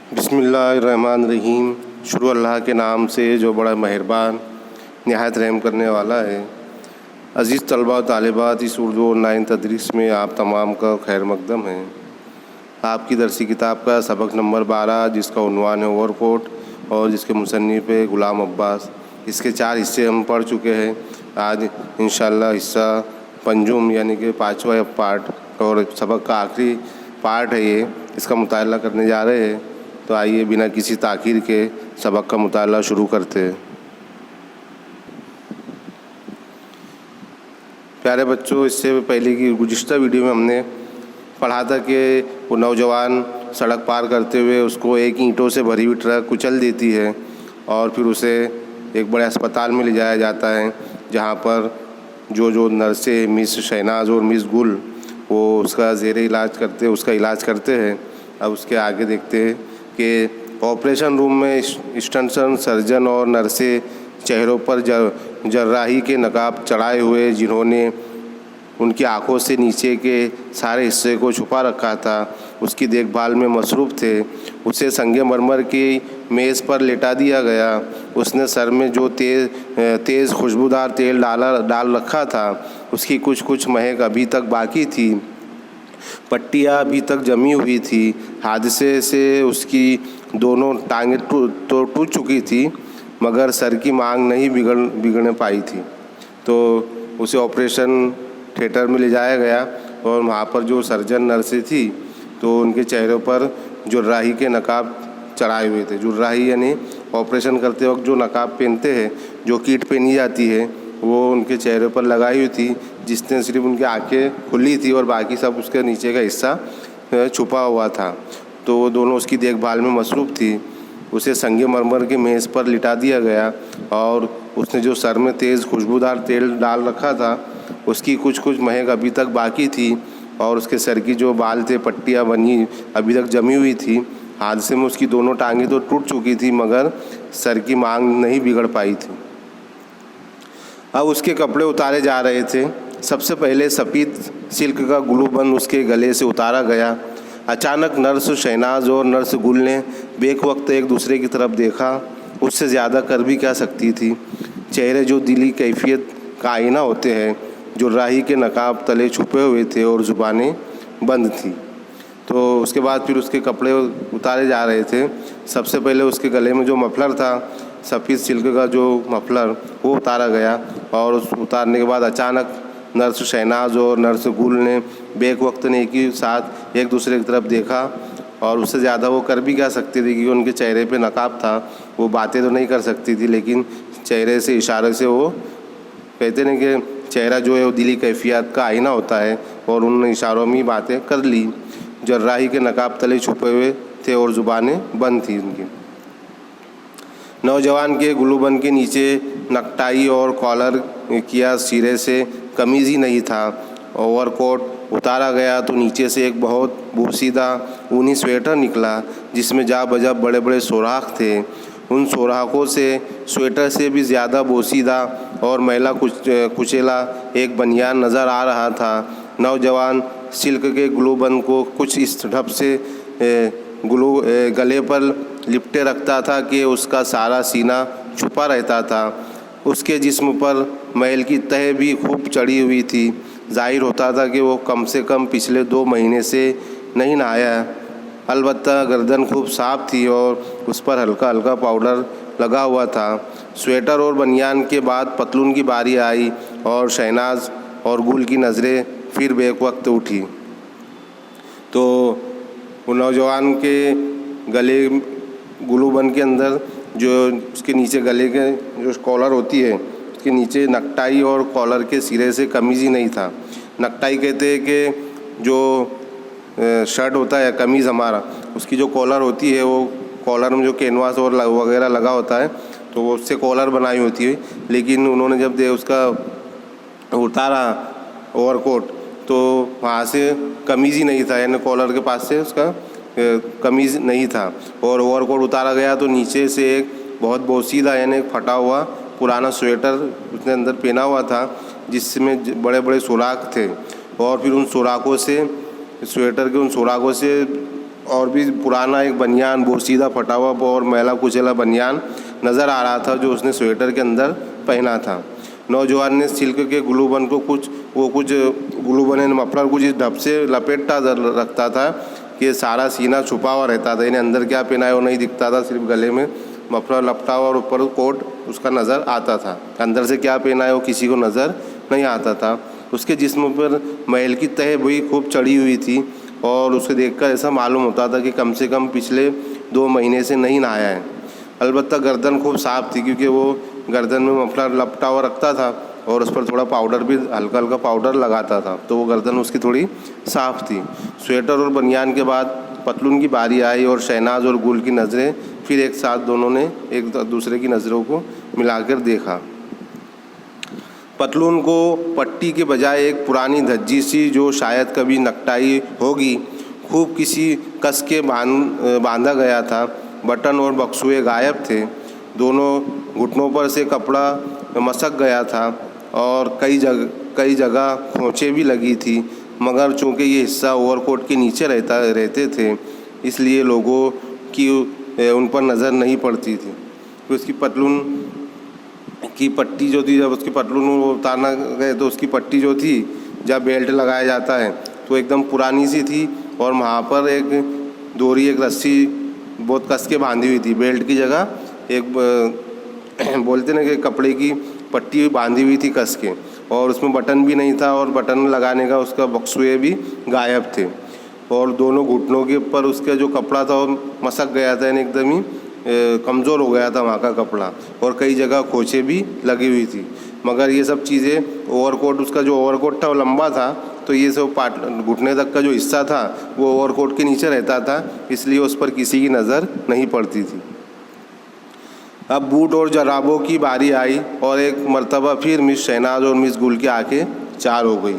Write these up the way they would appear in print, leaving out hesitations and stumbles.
बिस्मिल्लाहिर्रहमानिर्रहीम। शुरू अल्लाह के नाम से जो बड़ा मेहरबान निहायत रहम करने वाला है। अज़ीज़ तलबा व तालिबात, इस उर्दू ऑनलाइन तदरीस में आप तमाम का खैर मकदम है। आपकी दरसी किताब का सबक नंबर 12, जिसका उन्वान है ओवरकोट और जिसके मुसन्निफ़ है ग़ुलाम अब्बास। इसके 4 हिस्से हम पढ़ चुके हैं। आज इंशाअल्लाह हिस्सा पंजुम यानी कि 5वां पार्ट और सबक का आखिरी पार्ट है ये, इसका मुताला करने जा रहे हैं। तो आइए बिना किसी ताख़ीर के सबक का मुताला शुरू करते हैं। प्यारे बच्चों, इससे पहले की गुज़िश्ता वीडियो में हमने पढ़ा था कि वो नौजवान सड़क पार करते हुए उसको एक ईंटों से भरी हुई ट्रक कुचल देती है और फिर उसे एक बड़े अस्पताल में ले जाया जाता है, जहाँ पर जो नर्सें मिस शहनाज और मिस गुल वो उसका उसका इलाज करते हैं। अब उसके आगे देखते हैं कि ऑपरेशन रूम में स्टंट सर्जन और नर्सें चेहरों पर जर्राही के नकाब चढ़ाए हुए, जिन्होंने उनकी आंखों से नीचे के सारे हिस्से को छुपा रखा था, उसकी देखभाल में मसरूफ़ थे। उसे संगमरमर की मेज़ पर लेटा दिया गया। उसने सर में जो तेज़ खुशबूदार तेल डाल रखा था, उसकी कुछ महक अभी तक बाकी थी। पट्टियाँ अभी तक जमी हुई थी। हादसे से उसकी दोनों टांगें तो टूट चुकी थी, मगर सर की मांग नहीं बिगड़ने पाई थी। तो उसे ऑपरेशन थिएटर में ले जाया गया और वहाँ पर जो सर्जन नर्सें थी तो उनके चेहरों पर जुर्राही के नकाब चढ़ाए हुए थे। जुर्राही यानी ऑपरेशन करते वक्त जो नकाब पहनते हैं, जो किट पहनी जाती है, वो उनके चेहरे पर लगाई हुई थी, जिसने सिर्फ उनकी आंखें खुली थी और बाकी सब उसके नीचे का हिस्सा छुपा हुआ था। तो वो दोनों उसकी देखभाल में मसरूफ़ थी। उसे संगमरमर की मेज़ पर लिटा दिया गया और उसने जो सर में तेज़ खुशबूदार तेल डाल रखा था, उसकी कुछ महक अभी तक बाकी थी और उसके सर की जो बाल थे, पट्टियाँ बनी अभी तक जमी हुई थी। हादसे में उसकी दोनों टांगें तो टूट चुकी थी, मगर सर की मांग नहीं बिगड़ पाई थी। अब उसके कपड़े उतारे जा रहे थे। सबसे पहले सफ़ेद सिल्क का ग्लूबंद उसके गले से उतारा गया। अचानक नर्स शहनाज और नर्स गुल ने बेवक्त एक दूसरे की तरफ देखा। उससे ज़्यादा कर भी क्या सकती थी। चेहरे जो दिली कैफियत का आईना होते हैं, जुर्राही के नकाब तले छुपे हुए थे और ज़ुबानें बंद थी। तो उसके बाद फिर उसके कपड़े उतारे जा रहे थे। सबसे पहले उसके गले में जो मफलर था, सफ़ेद सिल्क का जो मफलर, वो उतारा गया और उस उतारने के बाद अचानक नर्स शहनाज और नर्स गुल ने बेवक्त ने एक ही साथ एक दूसरे की तरफ देखा और उससे ज़्यादा वो कर भी क्या सकती थी, क्योंकि उनके चेहरे पे नकाब था। वो बातें तो नहीं कर सकती थी, लेकिन चेहरे से इशारे से वो कहते नहीं कि चेहरा जो है वो दिली कैफियत का आईना होता है, और उन इशारों में बातें कर ली। जर्राही के नकाब तले छुपे हुए थे और ज़ुबानें बंद थी उनकी। नौजवान के गुलूबंद के नीचे नकटाई और कॉलर किया सिरे से कमीज़ ही नहीं था। ओवरकोट उतारा गया तो नीचे से एक बहुत बोसीदा ऊनी स्वेटर निकला, जिसमें जा बजा बड़े बड़े सुराख थे। उन सुराखों से स्वेटर से भी ज़्यादा बोसीदा और मैला कुचेला एक बनियान नज़र आ रहा था। नौजवान सिल्क के ग्लूबंद को कुछ इस ढप से गले पर लिपटे रखता था कि उसका सारा सीना छुपा रहता था। उसके जिस्म पर मैल की तह भी खूब चढ़ी हुई थी। जाहिर होता था कि वो कम से कम पिछले 2 महीने से नहीं नहाया। अलबत्ता गर्दन खूब साफ थी और उस पर हल्का हल्का पाउडर लगा हुआ था। स्वेटर और बनियान के बाद पतलून की बारी आई और शहनाज और गुल की नज़रें फिर बेवक्त उठी। तो वो नौजवान के गले ग्लूबंद के अंदर जो उसके नीचे गले के जो कॉलर होती है, उसके नीचे नकटाई और कॉलर के सिरे से कमीज़ ही नहीं था। नकटाई कहते हैं कि जो शर्ट होता है, कमीज़ हमारा, उसकी जो कॉलर होती है, वो कॉलर में जो कैनवास और वगैरह लगा होता है, तो वो उससे कॉलर बनाई होती है। लेकिन उन्होंने जब उसका उतारा ओवरकोट, तो वहाँ से कमीज़ ही नहीं था, यानी कॉलर के पास से उसका कमीज़ नहीं था। और ओवरकोट उतारा गया तो नीचे से एक बहुत बोसीदा यानी फटा हुआ पुराना स्वेटर उसने अंदर पहना हुआ था, जिसमें बड़े बड़े सुराख थे। और फिर उन सुराखों से, स्वेटर के उन सुराखों से और भी पुराना एक बनियान, बोसीदा फटा हुआ और मैला कुचला बनियान नज़र आ रहा था जो उसने स्वेटर के अंदर पहना था। नौजवान ने सिल्क के ग्लूबन को कुछ ग्लूबन एंड मफलर कुछ इस ढप से लपेटा रखता था कि सारा सीना छुपा हुआ रहता था। इन्हें अंदर क्या पहना है वो नहीं दिखता था, सिर्फ गले में मफलर लपटा हुआ और ऊपर कोट उसका नज़र आता था। अंदर से क्या पहना है वो किसी को नज़र नहीं आता था। उसके जिस्म पर मैल की तह भी खूब चढ़ी हुई थी और उसे देखकर ऐसा मालूम होता था कि कम से कम पिछले 2 महीने से नहीं नहाया है। अलबत्ता गर्दन खूब साफ़ थी क्योंकि वो गर्दन में मफलर लपटा हुआ रखता था और उस पर थोड़ा पाउडर भी हल्का हल्का पाउडर लगाता था, तो वो गर्दन उसकी थोड़ी साफ़ थी। स्वेटर और बनियान के बाद पतलून की बारी आई और शहनाज और गुल की नज़रें फिर एक साथ दोनों ने एक दूसरे की नज़रों को मिलाकर देखा। पतलून को पट्टी के बजाय एक पुरानी धज्जी सी जो शायद कभी नकटाई होगी खूब किसी कस के बांधा गया था। बटन और बक्सुए गायब थे। दोनों घुटनों पर से कपड़ा मसक गया था और कई जगह खोंचे भी लगी थी, मगर चूँकि ये हिस्सा ओवरकोट के नीचे रहते थे इसलिए लोगों की उन पर नज़र नहीं पड़ती थी। तो उसकी पतलून की पट्टी जो थी, जब उसकी पतलून उतारना गए तो उसकी पट्टी जो थी, जब बेल्ट लगाया जाता है तो एकदम पुरानी सी थी और वहाँ पर एक डोरी, एक रस्सी बहुत कस के बांधी हुई थी। बेल्ट की जगह एक बोलते ना कि कपड़े की पट्टी बांधी हुई थी कस के, और उसमें बटन भी नहीं था और बटन लगाने का उसका बक्सुए भी गायब थे और दोनों घुटनों के ऊपर उसका जो कपड़ा था वो मसक गया था, यानी एकदम ही कमज़ोर हो गया था वहाँ का कपड़ा और कई जगह खोचे भी लगी हुई थी। मगर ये सब चीज़ें ओवरकोट, उसका जो ओवरकोट था वो लंबा था तो ये सब घुटने तक का जो हिस्सा था वो ओवरकोट के नीचे रहता था, इसलिए उस पर किसी की नज़र नहीं पड़ती थी। अब बूट और जराबों की बारी आई और एक मर्तबा फिर मिस शहनाज और मिस गुल की आंखें चार हो गई।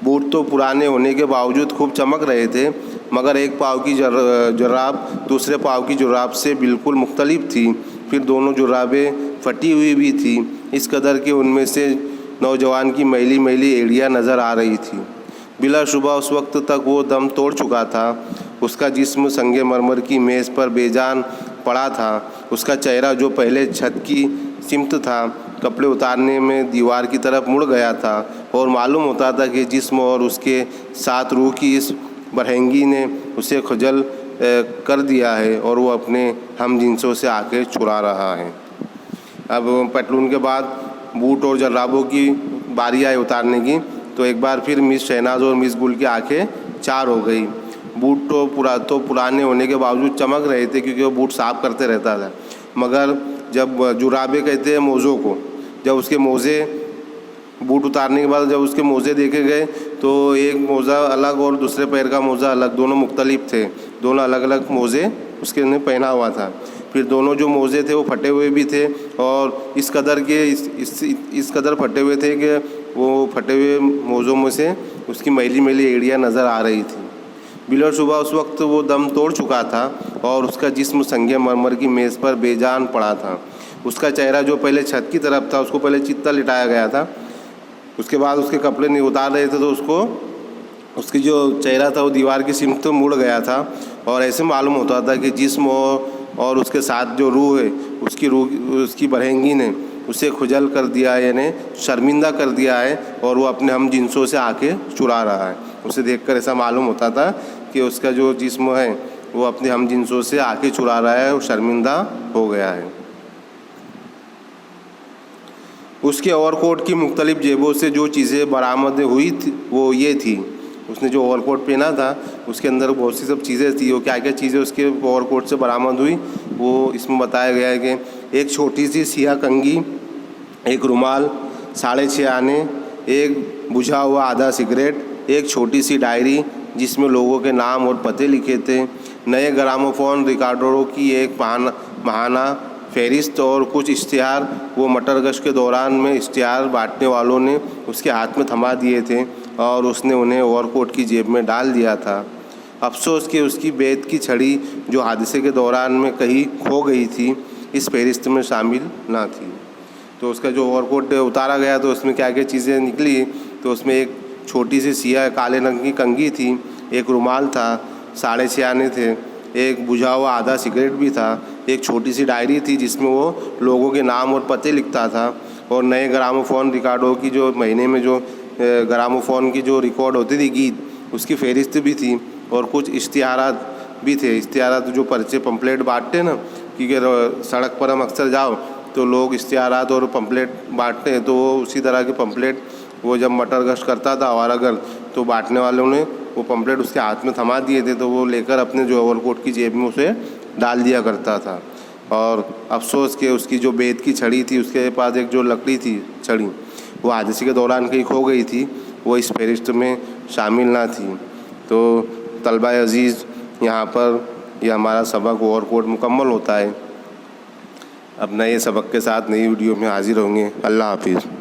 बूट तो पुराने होने के बावजूद खूब चमक रहे थे, मगर एक पाँव की जुराब दूसरे पाँव की जुराब से बिल्कुल मुख्तलिफ थी। फिर दोनों जुराबें फटी हुई भी थी, इस कदर कि उनमें से नौजवान की मैली मैली एड़ियाँ नज़र आ रही थी। बिलाशुबा उस वक्त तक वो दम तोड़ चुका था। उसका जिस्म संगमरमर की मेज़ पर बेजान पड़ा था। उसका चेहरा जो पहले छत की सिमत था, कपड़े उतारने में दीवार की तरफ मुड़ गया था और मालूम होता था कि जिस्म और उसके साथ रूह की इस बरहंगी ने उसे खुजल कर दिया है और वो अपने हम जिनसों से आके चुरा रहा है। अब पतलून के बाद बूट और जराबों की बारी आई उतारने की, तो एक बार फिर मिस शहनाज और मिस गुल की आंखें चार हो गई। बूट तो पुराने होने के बावजूद चमक रहे थे क्योंकि वो बूट साफ़ करते रहता था, मगर जब जुराबे कहते हैं मोज़ों को, जब उसके मोज़े बूट उतारने के बाद जब उसके मोज़े देखे गए तो एक मोज़ा अलग और दूसरे पैर का मोज़ा अलग, दोनों मुख्तलिफ थे। दोनों अलग अलग मोज़े उसके ने पहना हुआ था। फिर दोनों जो मोज़े थे वो फटे हुए भी थे और इस कदर फटे हुए थे कि वो फटे हुए मोज़ों में से उसकी मैली मैली एड़ियाँ नज़र आ रही थी। बिलाशुबा उस वक्त वो दम तोड़ चुका था और उसका जिस्म संगमरमर की मेज़ पर बेजान पड़ा था। उसका चेहरा जो पहले छत की तरफ था, उसको पहले चित्ता लिटाया गया था, उसके बाद उसके कपड़े नहीं उतार रहे थे तो उसकी जो चेहरा था वो दीवार की सिमत तो मुड़ गया था और ऐसे मालूम होता था कि जिस्म और उसके साथ जो रूह है उसकी बरहंगी ने उसे खुजल कर दिया है, यानी शर्मिंदा कर दिया है और वो अपने हम जिनसों से आके चुरा रहा है। उसे देखकर ऐसा मालूम होता था कि उसका जो जिस्म है वो अपने हम जिनसों से आके चुरा रहा है और शर्मिंदा हो गया है। उसके ओवरकोट की मुख्तलिफ जेबों से जो चीज़ें बरामद हुई थी वो ये थी, उसने जो ओवरकोट पहना था उसके अंदर बहुत सी सब चीज़ें थी। वो क्या क्या चीज़ें उसके ओवरकोट से बरामद हुई वो इसमें बताया गया है कि एक छोटी सी सियाह कंघी, एक रुमाल, 6.5 आने, एक बुझा हुआ आधा सिगरेट, एक छोटी सी डायरी जिसमें लोगों के नाम और पते लिखे थे, नए ग्रामोफोन रिकॉर्डरों की एक माहाना फहरिस्त और कुछ इश्तिहार। वो मटरगश्त के दौरान में इश्तिहार बांटने वालों ने उसके हाथ में थमा दिए थे और उसने उन्हें ओवरकोट की जेब में डाल दिया था। अफसोस कि उसकी बेत की छड़ी जो हादसे के दौरान में कहीं खो गई थी इस फहरिस्त में शामिल ना थी। तो उसका जो ओवरकोट उतारा गया तो उसमें क्या क्या चीज़ें निकली, तो उसमें एक छोटी सी सियाह काले रंग की कंघी थी, एक रुमाल था, 6.5 आने थे, एक बुझा हुआ आधा सिगरेट भी था, एक छोटी सी डायरी थी जिसमें वो लोगों के नाम और पते लिखता था, और नए ग्रामोफोन रिकॉर्डों की जो महीने में जो ग्रामोफोन की जो रिकॉर्ड होती थी गीत, उसकी फहरिस्त भी थी, और कुछ इश्तिहारात भी थे। इश्तिहारात जो पर्चे पंपलेट बांटते ना, क्योंकि सड़क पर हम अक्सर जाओ तो लोग इश्तिहारात और पंपलेट बांटते हैं, तो वो उसी तरह के पंपलेट वो जब मटर गश्त करता था आवारागर्द, तो बांटने वालों ने वो पंपलेट उसके हाथ में थमा दिए थे, तो वो लेकर अपने जो ओवरकोट की जेब में उसे डाल दिया करता था। और अफसोस के उसकी जो बेत की छड़ी थी, उसके पास एक जो लकड़ी थी छड़ी, वो हादसे के दौरान कहीं खो गई थी, वो इस फहरिस्त में शामिल ना थी। तो तलबा अज़ीज़, यहाँ पर यह हमारा सबक ओवरकोट मुकम्मल होता है। अब नए सबक के साथ नई वीडियो में हाजिर होंगे। अल्लाह हाफिज़।